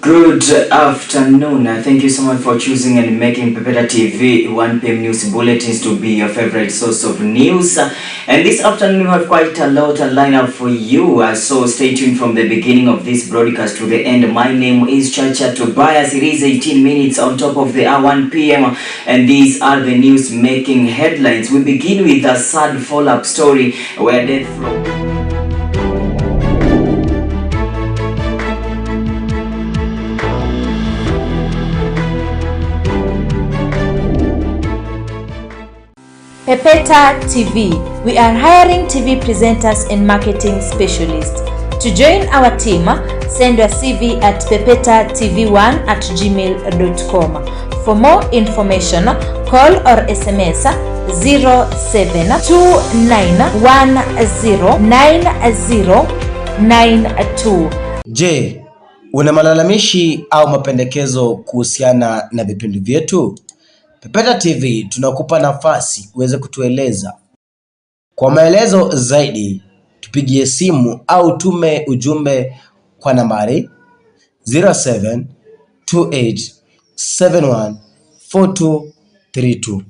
Good afternoon. Thank you so much for choosing and making Pepeta TV 1 PM News Bulletins to be your favorite source of news. And this afternoon we have quite a lot to line up for you. So stay tuned from the beginning of this broadcast to the end. My name is Chacha Tobias. It is 18 minutes on top of the hour 1 PM. And these are the news making headlines. We begin with a sad follow-up story where death from... Pepeta TV. We are hiring TV presenters and marketing specialists. To join our team, send your CV at pepetatv1@gmail.com. For more information, call or SMS 0729109092. Je, una malalamishi au mapendekezo kuhusiana na vipindi vyetu? Pepeta TV tunakupa nafasi uweze kutueleza. Kwa maelezo zaidi, tupigie simu au tume ujumbe kwa nambari 0728714232.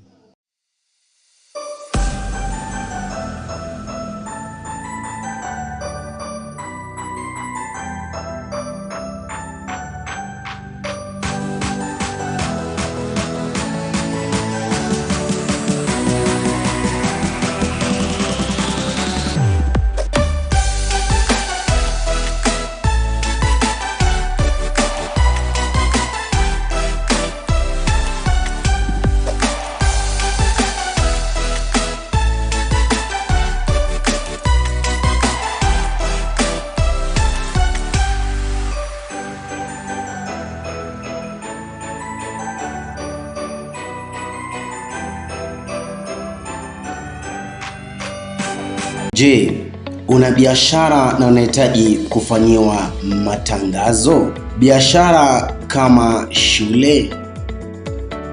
Je, una biashara na unahitaji kufanyiwa matangazo? Biashara kama shule,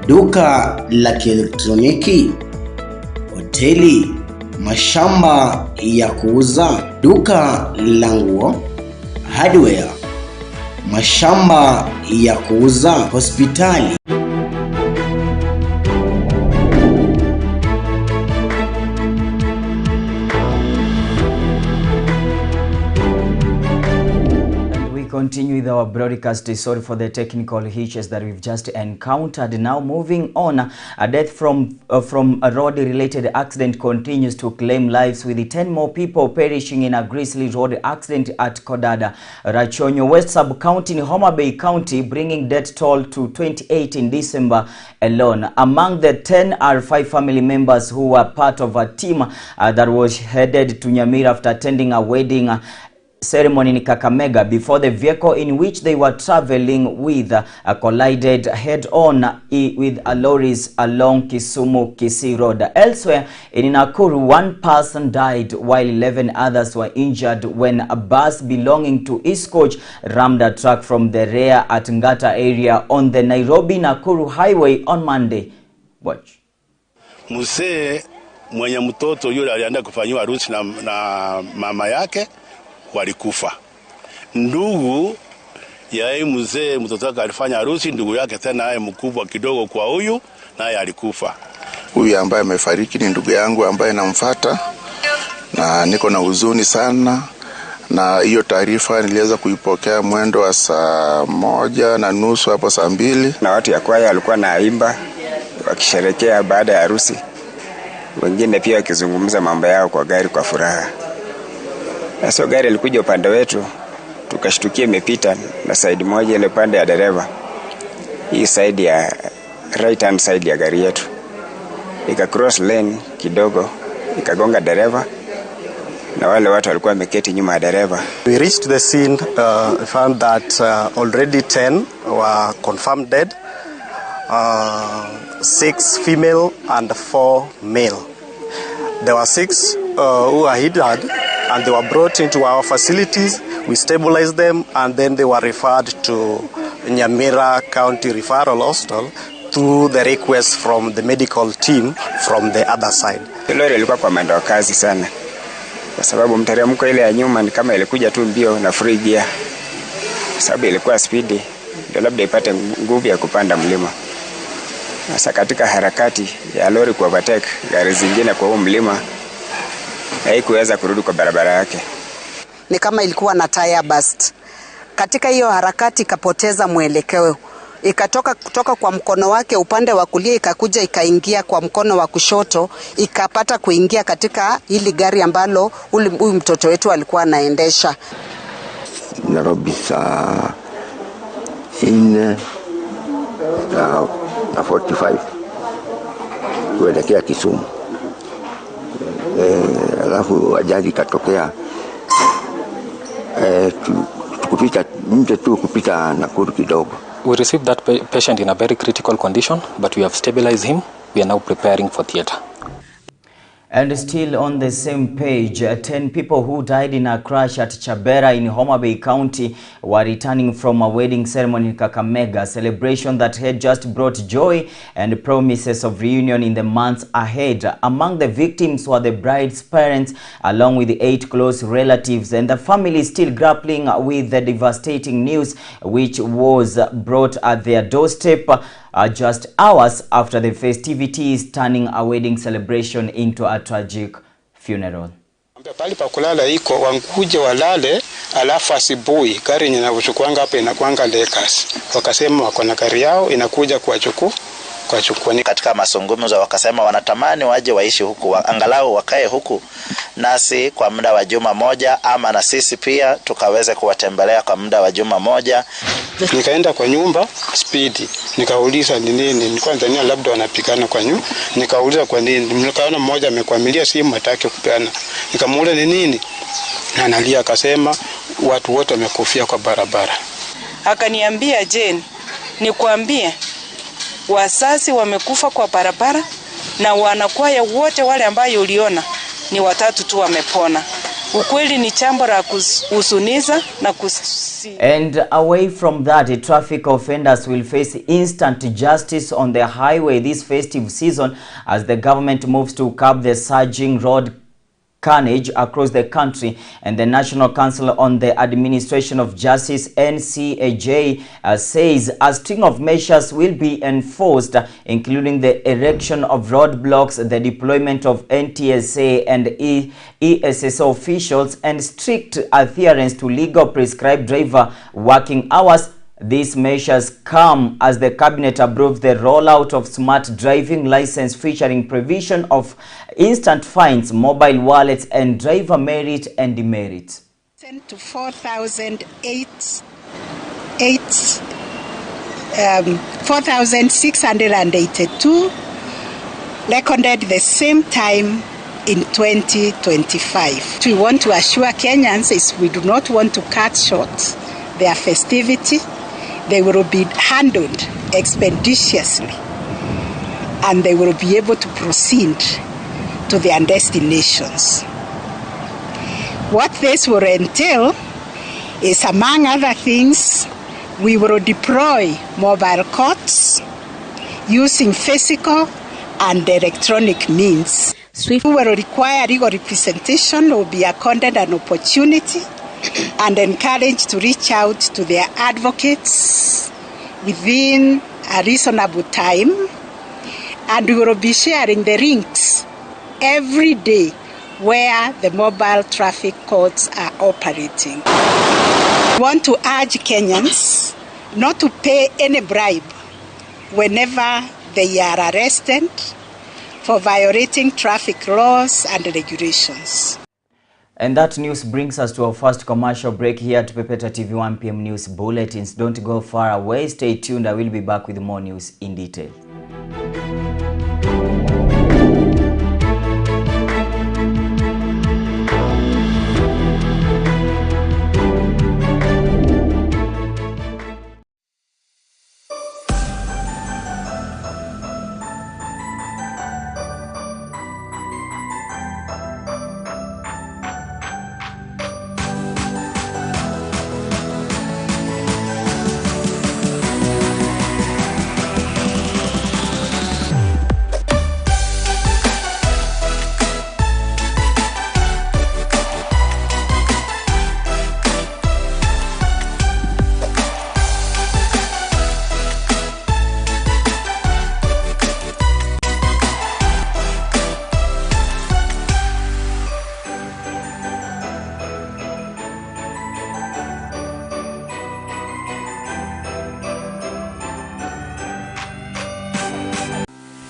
duka la kielektroniki, hoteli, mashamba ya kuuza, duka la nguo, hardware, mashamba ya kuuza, hospitali. Continue with our broadcast. Sorry for the technical hitches that we've just encountered. Now moving on, a death from a road-related accident continues to claim lives, with 10 more people perishing in a grisly road accident at Kodada, Rachonyo West Sub-County in Homa Bay County, bringing death toll to 28 in December alone. Among the 10 are 5 family members who were part of a team that was headed to Nyamira after attending a wedding ceremony in Kakamega before the vehicle in which they were traveling with collided head-on with lorries along Kisumu-Kisii Road. Elsewhere in Nakuru, 1 person died while 11 others were injured when a bus belonging to East Coach rammed a truck from the rear at Ngata area on the Nairobi-Nakuru highway on Monday. Watch. Mzee mwenye mtoto yule alienda kufanyiwa harusi na mama yake walikufa. Ndugu ya yeye mzee mtoto wake alifanya harusi, ndugu yake tena yeye mkubwa kidogo kwa huyu naye alikufa. Huyu ambaye amefariki ni ndugu yangu ambaye namfuata, na niko na huzuni sana, na hiyo taarifa niliweza kuipokea mwendo wa saa 1:30 hapo saa 2. Na watu ya kwaya walikuwa naimba wakisherekea baada ya harusi, wengine pia wakizungumza mambo yao kwa gari kwa furaha. Na so gari ilikuja upande wetu, tukashtukia imepita na side moja ile pande ya dereva. Hii side ya right hand side ya gari yetu ika cross lane kidogo, ikagonga dereva na wale watu walikuwa wameketi nyuma ya dereva. We reached the scene, found that already 10 were confirmed dead, 6 female and 4 male. There were 6 who were injured, and they were brought into our facilities. We stabilized them, and then they were referred to Nyamira County Referral Hospital through the request from the medical team from the other side. Lori ilikuwa kwa mwendo kasi sana, kwa sababu mteremko ile ya nyuma ni kama ilikuja tu mbio na free gear, kwa sababu ilikuwa speed ndio labda ipate nguvu ya kupanda mlima. Sasa katika harakati ya lori kwa overtake gari zingine kwa huo mlima, haikuweza kurudi kwa barabara yake. Ni kama ilikuwa na tire burst. Katika hiyo harakati ikapoteza mwelekeo. Kutoka kwa mkono wake upande wa kulia ikakuja ikaingia kwa mkono wa kushoto, ikapata kuingia katika hili gari ambalo huyu mtoto wetu alikuwa anaendesha. Nairobi saa 4:45 kuelekea Kisumu. Alafu ajali ikatokea, tukupita nje tu kupita Nakuru kidogo. We received that patient in a very critical condition, but we have stabilized him. We are now preparing for theatre. And still on the same page, 10 people who died in a crash at Chabera in Homa Bay County were returning from a wedding ceremony in Kakamega, a celebration that had just brought joy and promises of reunion in the months ahead. Among the victims were the bride's parents, along with the 8 close relatives, and the family is still grappling with the devastating news which was brought at their doorstep just hours after the festivities, turning a wedding celebration into a tragic funeral. Pali pa kulala iko wankuje walale, alafu asubuhi gari yenye inachukuanga hapa inakuanga Lakers. Wakasema wako na gari yao inakuja kuwachukua. Ni katika mazungumzo wakasema wanatamani waje waishi huku, angalau wakae huku nasi kwa muda wa juma moja, ama na sisi pia tukaweze kuwatembelea kwa muda wa juma moja. Nikaenda kwa nyumba speed, nikauliza ni nini, nilikuwa nadhania labda wanapigana kwa nyumba. Nikauliza kwa nini, nikaona mmoja amekwamilia simu hataki kupeana. Nikamuuliza ni nini, na analia, akasema watu wote wamekufia kwa barabara. Akaniambia, Jane, nikwambie wasasi wamekufa kwa barabara na wanakwaya wote wale ambayo uliona ni 3 tu wamepona. Ukweli ni jambo la kuhuzuniza na And away from that, traffic offenders will face instant justice on the highway this festive season as the government moves to curb the surging road carnage across the country. And the National Council on the Administration of Justice, NCAJ, says a string of measures will be enforced, including the erection of roadblocks, the deployment of NTSA and ESSO officials, and strict adherence to legal prescribed driver working hours. These measures come as the cabinet approves the rollout of smart driving license featuring provision of instant fines, mobile wallets, and driver merit and demerit. To 4,682 recorded the same time in 2025. We want to assure Kenyans is we do not want to cut short their festivity. They will be handled expeditiously and they will be able to proceed to their destinations. What this will entail is, among other things, we will deploy mobile courts using physical and electronic means. We will require legal representation, will be accorded an opportunity and encouraged to reach out to their advocates within a reasonable time, and we will be sharing the links every day where the mobile traffic courts are operating. We want to urge Kenyans not to pay any bribe whenever they are arrested for violating traffic laws and regulations. And that news brings us to our first commercial break here at Pepeta TV 1 PM News Bulletins. Don't go far away. Stay tuned. I will be back with more news in detail.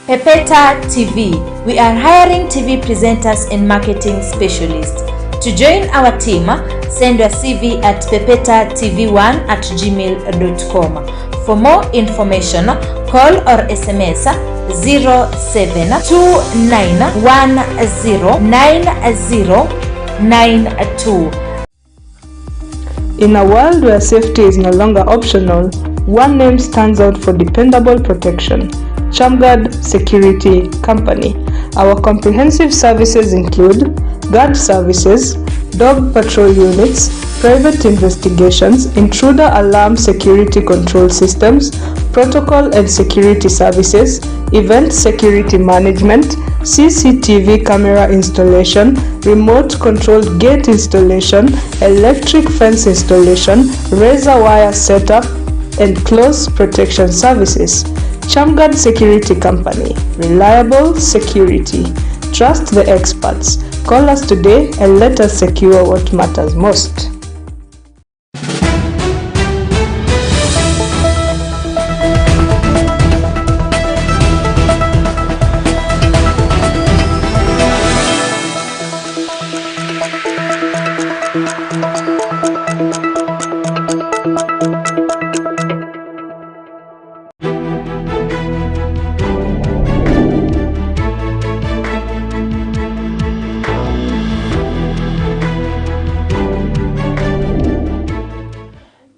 Pepeta TV. We are hiring TV presenters and marketing specialists. To join our team, send your CV at pepetatv1@gmail.com. For more information, call or SMS 0729109092. In a world where safety is no longer optional, one name stands out for dependable protection: Chamguard Security Company. Our comprehensive services include guard services, dog patrol units, private investigations, intruder alarm security control systems, protocol and security services, event security management, CCTV camera installation, remote controlled gate installation, electric fence installation, razor wire setup, and close protection services. Chamguard Security Company. Reliable security. Trust the experts. Call us today and let us secure what matters most.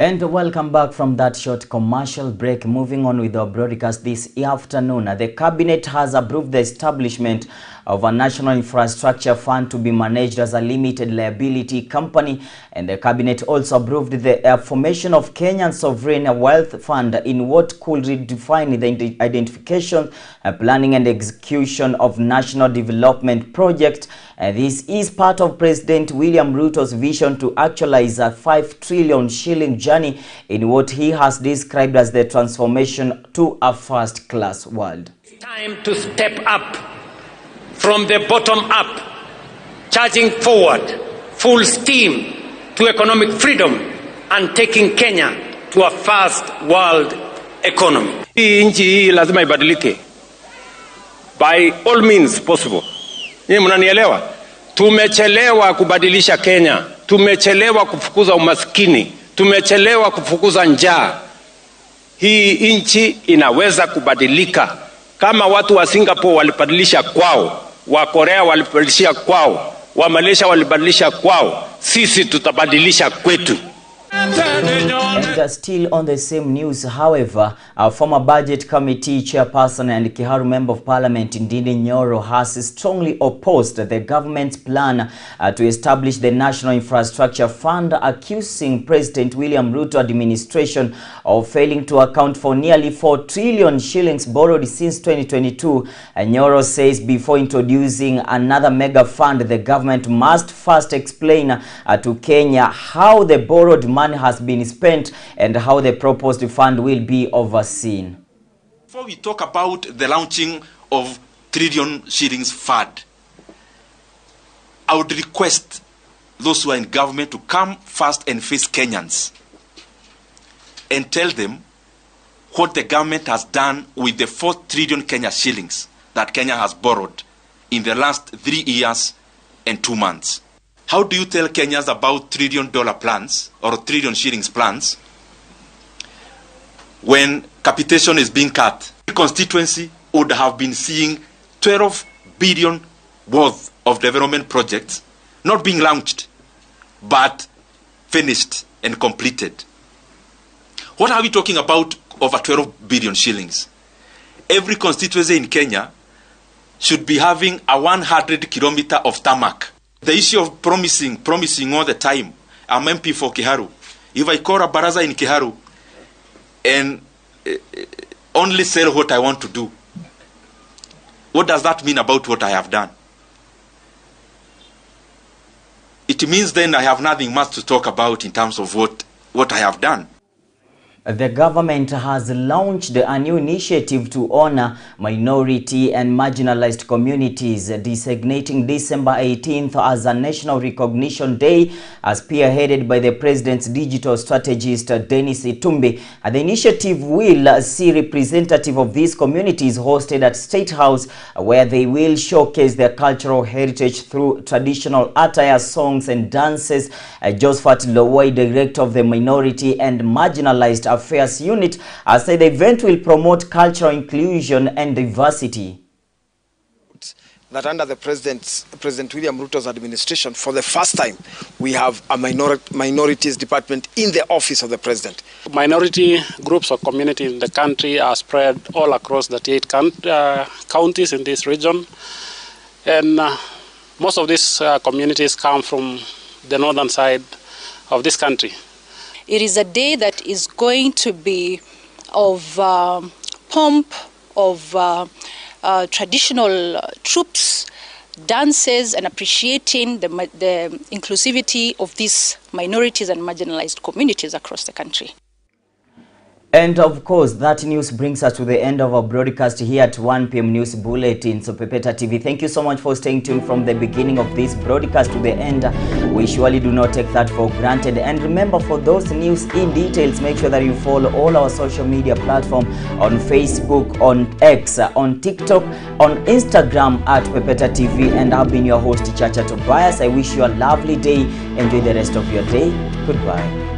And welcome back from that short commercial break. Moving on with our broadcast this afternoon. The Cabinet has approved the establishment of a National Infrastructure Fund to be managed as a limited liability company, and the Cabinet also approved the formation of Kenyan Sovereign Wealth Fund in what could redefine the identification, planning and execution of national development projects. This is part of President William Ruto's vision to actualize a 5 trillion shilling journey in what he has described as the transformation to a first-class world. It's time to step up from the bottom up, charging forward, full steam to economic freedom and taking Kenya to a first world economy. Hii nchi hii lazima ibadilike by all means possible. Nyinyi mnanielewa? Tumechelewa kubadilisha Kenya, tumechelewa kufukuza umaskini, tumechelewa kufukuza njaa. Hii nchi inaweza kubadilika kama watu wa Singapore walibadilisha kwao, wa Korea walibadilisha kwao, wa Malaysia walibadilisha kwao, sisi tutabadilisha kwetu. And still on the same news, however, our former Budget Committee Chairperson and Kiharu Member of Parliament Ndindi Nyoro has strongly opposed the government's plan to establish the National Infrastructure Fund, accusing President William Ruto administration of failing to account for nearly 4 trillion shillings borrowed since 2022. Nyoro says before introducing another mega fund, the government must first explain to Kenya how the borrowed money has been spent and how the proposed fund will be overseen. Before we talk about the launching of trillion shillings fund, I would request those who are in government to come first and face Kenyans and tell them what the government has done with the 4 trillion Kenya shillings that Kenya has borrowed in the last 3 years and 2 months. How do you tell Kenyans about $1 trillion plans or trillion shillings plans when capitation is being cut? The constituency would have been seeing 12 billion worth of development projects not being launched, but finished and completed. What are we talking about over 12 billion shillings? Every constituency in Kenya should be having a 100 kilometer of tarmac. The issue of promising all the time. I'm MP for Kiharu. If I call a baraza in Kiharu and only sell what I want to do, what does that mean about what I have done? It means then I have nothing much to talk about in terms of what I have done. The government has launched a new initiative to honor minority and marginalized communities, designating December 18th as a National Recognition Day, as spearheaded by the President's digital strategist Dennis Itumbi. The initiative will see representatives of these communities hosted at State House, where they will showcase their cultural heritage through traditional attire, songs and dances. Josephat Lowoi, director of the Minority and Marginalized Affairs Unit, said the event will promote cultural inclusion and diversity. That under the President William Ruto's administration, for the first time, we have a minorities department in the office of the President. Minority groups or communities in the country are spread all across the 8 counties in this region. And most of these communities come from the northern side of this country. It is a day that is going to be of pomp, of traditional troops, dances, and appreciating the inclusivity of these minorities and marginalized communities across the country. And of course, that news brings us to the end of our broadcast here at 1 p.m. News Bulletin. So Pepeta TV, thank you so much for staying tuned from the beginning of this broadcast to the end. We surely do not take that for granted. And remember, for those news in details, make sure that you follow all our social media platforms on Facebook, on X, on TikTok, on Instagram at Pepeta TV. And I've been your host, Chacha Tobias. I wish you a lovely day. Enjoy the rest of your day. Goodbye.